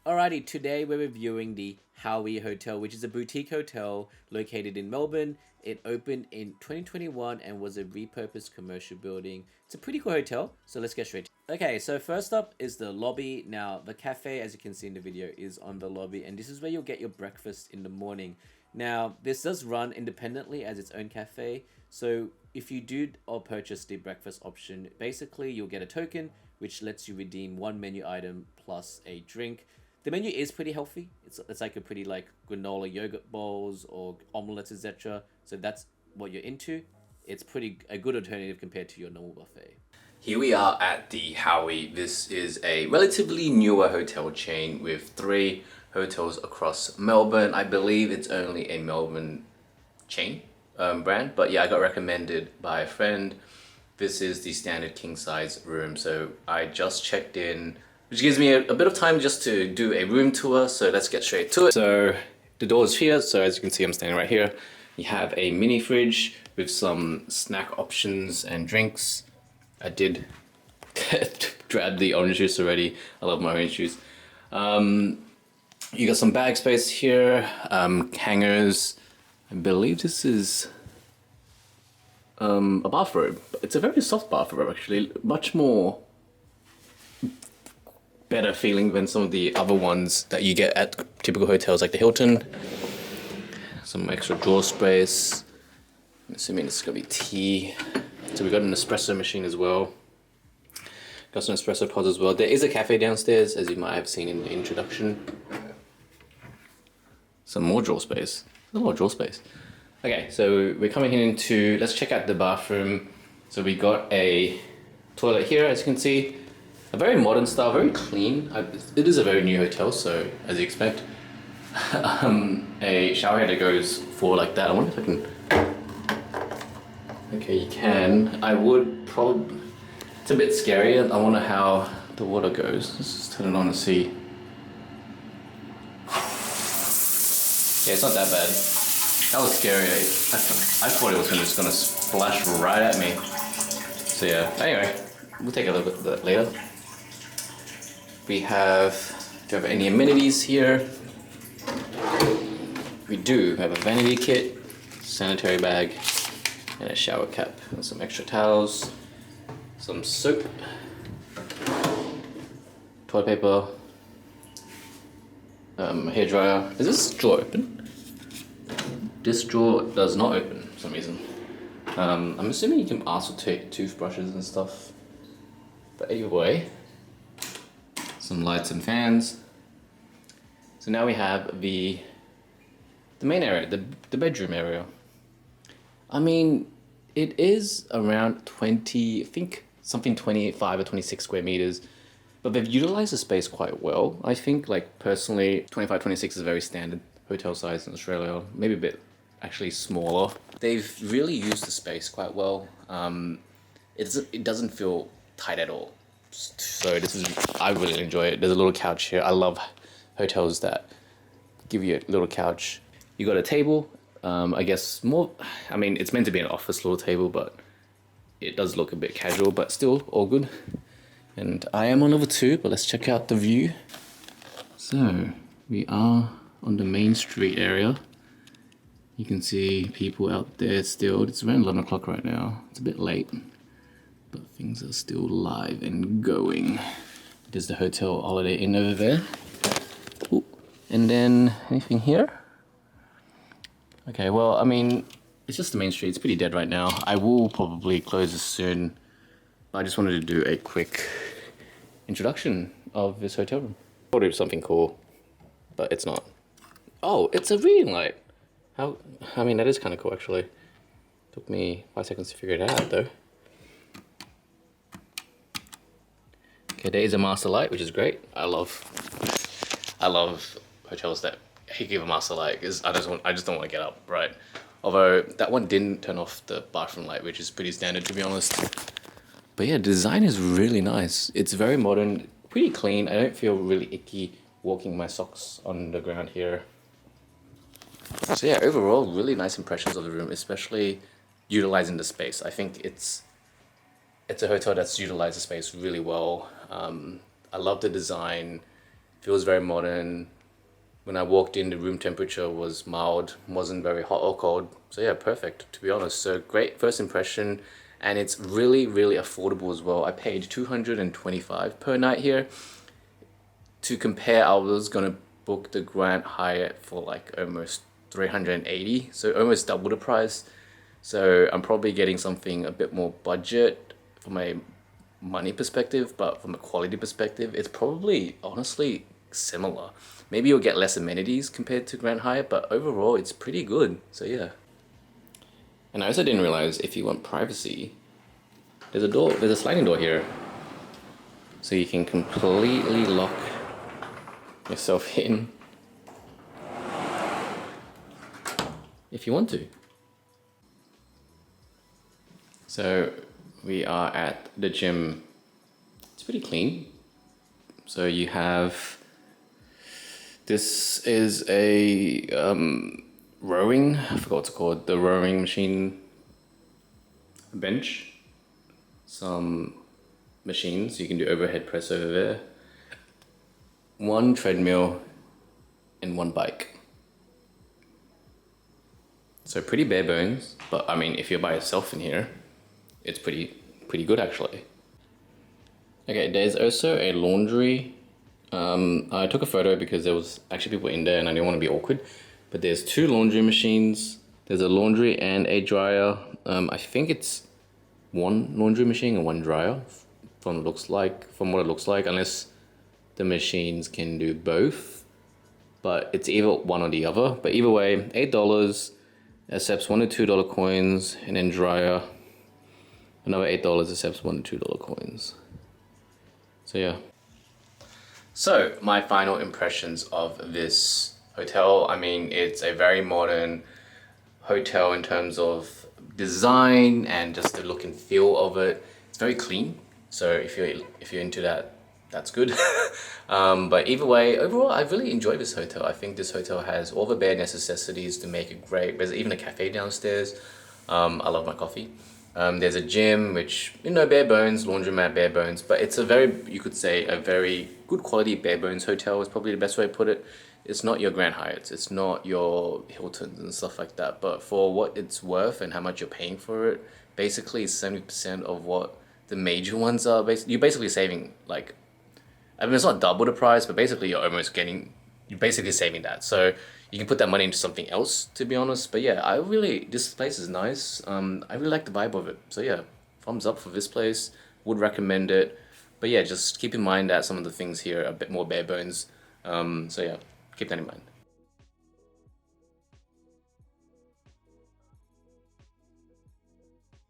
Alrighty, today we're reviewing the Howey Hotel, which is a boutique hotel located in Melbourne. It opened in 2021 and was a repurposed commercial building. It's a pretty cool hotel, so let's get straight to it. Okay, so first up is the lobby. Now, the cafe, as you can see in the video, is on the lobby, and this is where you'll get your breakfast in the morning. Now, this does run independently as its own cafe, so if you do or purchase the breakfast option, basically you'll get a token which lets you redeem one menu item plus a drink. The menu is pretty healthy. It's like a pretty like granola yogurt bowls or omelets, etc. So that's what you're into. It's pretty a good alternative compared to your normal buffet. Here we are at the Howey. This is a relatively newer hotel chain with 3 hotels across Melbourne. I believe it's only a Melbourne chain brand, but yeah, I got recommended by a friend. This is the standard king size room, so I just checked in, which gives me a bit of time just to do a room tour, so let's get straight to it. So the door is here, so as you can see I'm standing right here. You have a mini fridge with some snack options and drinks. I did grab the orange juice already. I love my orange juice. You got some bag space here, hangers. I believe this is a bathrobe. It's a very soft bathrobe actually, much more better feeling than some of the other ones that you get at typical hotels like the Hilton. Some extra drawer space. I'm assuming it's gonna be tea. So we got an espresso machine as well. Got some espresso pods as well. There is a cafe downstairs, as you might have seen in the introduction. Some more drawer space. A lot of drawer space. Okay, so we're coming into, let's check out the bathroom. So we got a toilet here, as you can see. A very modern style, very clean. It is a very new hotel, so as you expect. A shower head that goes forward like that. I wonder if I can... Okay, you can. I would probably... It's a bit scary. I wonder how the water goes. Let's just turn it on and see. Yeah, it's not that bad. That was scary. I thought it was just gonna splash right at me. So yeah, anyway, we'll take a look at that later. Do you have any amenities here? We do have a vanity kit, sanitary bag, and a shower cap, and some extra towels, some soap, toilet paper, hair dryer. Is this drawer open? This drawer does not open for some reason. I'm assuming you can also take toothbrushes and stuff. But anyway, some lights and fans. So now we have the main area, the bedroom area. I mean, it is around 20, I think something 25 or 26 square meters, but they've utilized the space quite well. I think, like, personally, 25, 26 is very standard hotel size in Australia, maybe a bit actually smaller. They've really used the space quite well. It doesn't feel tight at all. So I really enjoy it. There's a little couch here. I love hotels that give you a little couch. You got a table, I guess more, I mean, it's meant to be an office little table, but it does look a bit casual, but still all good. And I am on level 2, but let's check out the view. So we are on the main street area. You can see people out there still. It's around 11 o'clock right now. It's a bit late, but things are still live and going. There's the Hotel Holiday Inn over there. Ooh. And then anything here? Okay, well, I mean, it's just the main street. It's pretty dead right now. I will probably close this soon. I just wanted to do a quick introduction of this hotel room. I thought it was something cool, but it's not. Oh, it's a reading light. I mean, that is kind of cool, actually. Took me 5 seconds to figure it out, though. Okay, there is a master light, which is great. I love hotels that give a master light, because I just don't want to get up, right? Although that one didn't turn off the bathroom light, which is pretty standard, to be honest. But yeah, the design is really nice. It's very modern, pretty clean. I don't feel really icky walking my socks on the ground here. So yeah, overall, really nice impressions of the room, especially utilizing the space. I think it's a hotel that's utilized the space really well. I love the design. feels very modern. When I walked in, the room temperature was mild, wasn't very hot or cold. So yeah, perfect, to be honest. So great first impression, and it's really, really affordable as well. I paid $225 per night here. To compare, I was gonna book the Grand Hyatt for like almost 380, so almost double the price. So I'm probably getting something a bit more budget from a money perspective, but from a quality perspective, it's probably honestly similar. Maybe you'll get less amenities compared to Grand Hyatt, but overall it's pretty good. So yeah. And I also didn't realize if you want privacy, there's a sliding door here. So you can completely lock yourself in if you want to. So we are at the gym. It's pretty clean. So you have, this is a rowing, I forgot what it's called, the rowing machine bench. Some machines, you can do overhead press over there. One treadmill and one bike. So pretty bare bones, but I mean, if you're by yourself in here, it's pretty good actually. Okay, there's also a laundry. I took a photo because there was actually people in there and I didn't want to be awkward. But there's two laundry machines. There's a laundry and a dryer. I think it's one laundry machine and one dryer from what it looks like, unless the machines can do both. But it's either one or the other. But either way, $8 accepts $1 to $2 coins, and then dryer, another $8 accepts $1 to $2 coins. So yeah. So my final impressions of this hotel. I mean, it's a very modern hotel in terms of design and just the look and feel of it. It's very clean. So if you're into that, that's good. But either way, overall, I really enjoy this hotel. I think this hotel has all the bare necessities to make it great. There's even a cafe downstairs. I love my coffee. There's a gym, which, you know, bare bones, laundromat, bare bones, but it's a very, you could say, a very good quality bare bones hotel is probably the best way to put it. It's not your Grand Hyatts, it's not your Hiltons and stuff like that, but for what it's worth and how much you're paying for it, basically it's 70% of what the major ones are. You're basically saving, like, I mean, it's not double the price, but basically you're basically saving that. So you can put that money into something else, to be honest. But yeah, this place is nice. I really like the vibe of it. So yeah, thumbs up for this place. Would recommend it. But yeah, just keep in mind that some of the things here are a bit more bare bones. So yeah, keep that in mind.